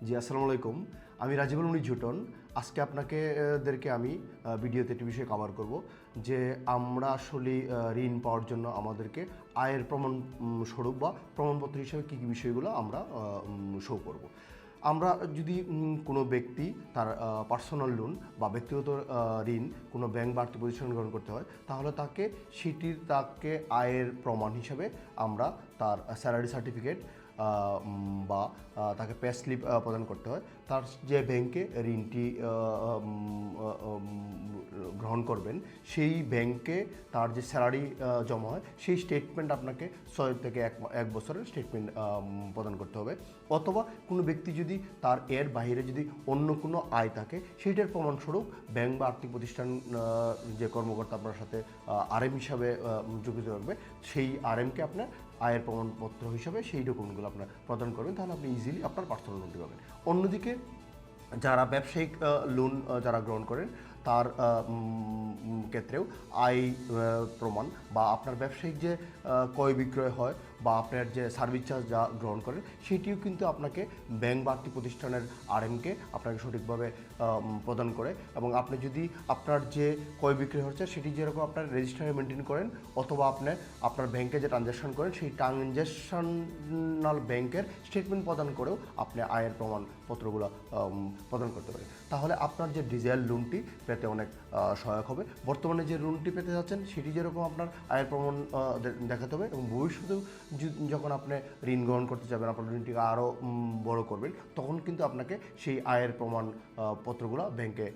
জি, আসসালামু আলাইকুম। আমি রাজিবুল মুনির ঝুটন। আজকে আপনাদেরকে আমি ভিডিওতে একটি বিষয় কভার করব যে আমরা আসলে ঋণ পাওয়ার জন্য আমাদেরকে আয়ের প্রমাণ স্বরূপ বা প্রমাণপত্র হিসেবে কী কী বিষয়গুলো আমরা শো করব। আমরা যদি কোনো ব্যক্তি তার পার্সোনাল লোন বা ব্যক্তিগত ঋণ কোনো ব্যাংক বা আর্থিক প্রতিষ্ঠান গ্রহণ করতে হয়, তাহলে তাকে আয়ের প্রমাণ হিসাবে আমরা তার স্যালারি সার্টিফিকেট বা তাকে পে স্লিপ প্রদান করতে হয়। তার যে ব্যাংকে ঋণটি গ্রহণ করবেন সেই ব্যাংকে তার যে স্যালারি জমা হয় সেই স্টেটমেন্ট আপনাকে 6 থেকে এক বছরের স্টেটমেন্ট প্রদান করতে হবে। অথবা কোনো ব্যক্তি যদি তার এর বাইরে যদি অন্য কোনো আয় থাকে সেইটার প্রমাণস্বরূপ ব্যাংক বা আর্থিক প্রতিষ্ঠান যে কর্মকর্তা আপনার সাথে আরএম হিসাবে যোগাযোগ করবে, সেই আরএমকে আপনার আয়ের প্রমাণপত্র হিসাবে সেই ডকুমেন্টগুলো আপনার প্রদান করবেন, তাহলে আপনি ইজিলি আপনার পার্সোনাল লোনটি পাবেন। অন্যদিকে যারা ব্যবসায়িক লোন যারা গ্রহণ করেন তার ক্ষেত্রেও আয় প্রমাণ বা আপনার ব্যবসায়িক যে ক্রয় বিক্রয় হয় বা আপনার যে সার্ভিস চার্জ যা গ্রহণ করেন সেটিও কিন্তু আপনাকে ব্যাংক বা আর্থিক প্রতিষ্ঠানের আরএমকে আপনাকে সঠিকভাবে প্রদান করে। এবং আপনি যদি আপনার যে ক্রয় বিক্রয় হচ্ছে সেটি যেরকম আপনার রেজিস্টারে মেনটেন করেন অথবা আপনার ব্যাংকে যে ট্রানজ্যাকশন করেন সেই ট্রানজ্যাকশনাল ব্যাংকের স্টেটমেন্ট প্রদান করেও আপনি আয়ের প্রমাণপত্রগুলো প্রদান করতে পারেন, তাহলে আপনার যে ডিজায়ার লোনটি পেতে অনেক সহায়ক হবে। বর্তমানে যে লোনটি পেতে যাচ্ছেন সেটি যেরকম আপনার আয়ের প্রমাণ দেখাতে হবে, এবং ভবিষ্যতেও যখন আপনি ঋণ গ্রহণ করতে যাবেন, আপনার ঋণটিকে আরও বড় করবেন, তখন কিন্তু আপনাকে সেই আয়ের প্রমাণ পত্রগুলো ব্যাংকে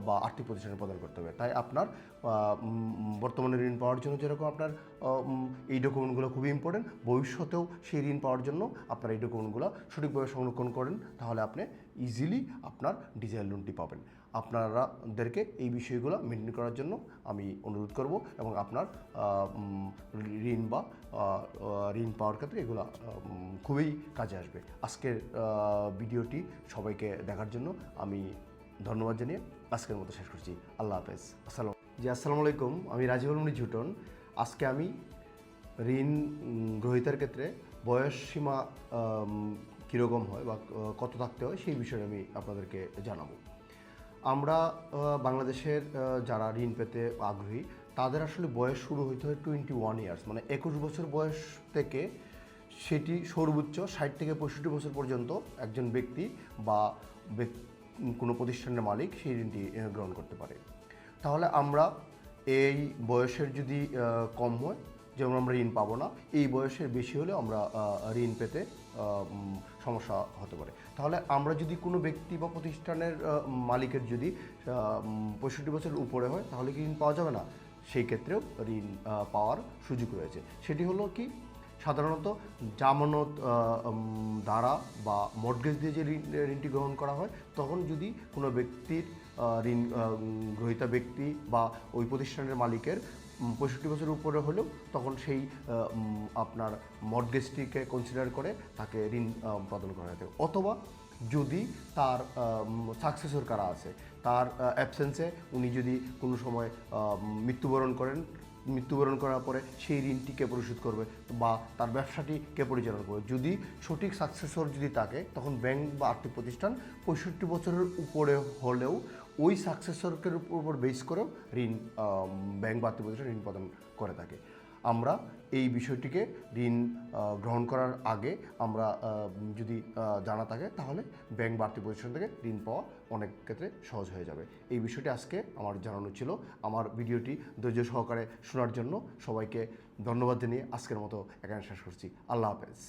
বা আর্থিক প্রতিষ্ঠানে প্রদান করতে হবে। তাই আপনার বর্তমানে ঋণ পাওয়ার জন্য যেরকম আপনার এই ডকুমেন্টগুলো খুবই ইম্পর্টেন্ট, ভবিষ্যতেও সেই ঋণ পাওয়ার জন্য আপনার এই ডকুমেন্টগুলো সঠিকভাবে সংরক্ষণ করেন, তাহলে আপনি ইজিলি আপনার ডিজায়ার লোনটি পাবেন। আপনাদেরকে এই বিষয়গুলো মেনটেন করার জন্য আমি অনুরোধ করব, এবং আপনার ঋণ পাওয়ার ক্ষেত্রে এগুলো খুবই কাজে আসবে। আজকের ভিডিওটি সবাইকে দেখার জন্য আমি ধন্যবাদ জানিয়ে আজকের মতো শেষ করছি। আল্লাহ হাফেজ। আসসালামু আলাইকুম। আমি রাজিবুল মুনির ঝুটন। আজকে আমি ঋণ গ্রহীতার ক্ষেত্রে বয়স সীমা কীরকম হয় বা কত থাকতে হয় সেই বিষয়ে আমি আপনাদেরকে জানাবো। আমরা বাংলাদেশের যারা ঋণ পেতে আগ্রহী তাদের আসলে বয়স শুরু হইতে হয় 21 ইয়ার্স, মানে 21 বছর বয়স থেকে সেটি সর্বোচ্চ 60 থেকে 65 বছর পর্যন্ত একজন ব্যক্তি বা কোনো প্রতিষ্ঠানের মালিক সেই ঋণটি গ্রহণ করতে পারে। তাহলে আমরা এই বয়সের যদি কম হয়, যেমন আমরা ঋণ পাবো না, এই বয়সের বেশি হলে আমরা ঋণ পেতে সমস্যা হতে পারে। তাহলে আমরা যদি কোনো ব্যক্তি বা প্রতিষ্ঠানের মালিকের যদি 65 বছরের উপরে হয় তাহলে কি ঋণ পাওয়া যাবে না? সেই ক্ষেত্রেও ঋণ পাওয়ার সুযোগ রয়েছে। সেটি হলো কি, সাধারণত জামানত দ্বারা বা মর্টগেজ দিয়ে যে ঋণটি গ্রহণ করা হয়, তখন যদি কোনো ব্যক্তির ঋণ গ্রহীতা ব্যক্তি বা ওই প্রতিষ্ঠানের মালিকের 65 বছরের উপরে হলেও তখন সেই আপনার মর্টগেজটিকে কনসিডার করে তাকে ঋণ প্রদান করা যেতে। অথবা যদি তার সাকসেসর কারা আছে, তার অ্যাবসেন্সে উনি যদি কোনো সময় মৃত্যুবরণ করার পরে সেই ঋণটি কে পরিশোধ করবে বা তার ব্যবসাটি কে পরিচালনা করবে, যদি সঠিক সাকসেসর যদি থাকে, তখন ব্যাংক বা আর্থিক প্রতিষ্ঠান 65 বছরের উপরে হলেও ওই সাকসেসরকের উপর বেস করেও ব্যাংক বা আর্থিক প্রতিষ্ঠান ঋণ প্রদান করে থাকে। আমরা এই বিষয়টিকে ঋণ গ্রহণ করার আগে আমরা যদি জানা থাকে, তাহলে ব্যাংক বা আর্থিক প্রতিষ্ঠান থেকে ঋণ পাওয়া অনেক ক্ষেত্রে সহজ হয়ে যাবে। এই বিষয়টি আজকে আমার জানানো ছিল। আমার ভিডিওটি ধৈর্য সহকারে শোনার জন্য সবাইকে ধন্যবাদ জানিয়ে আজকের মতো এখানে শেষ করছি। আল্লাহ হাফেজ।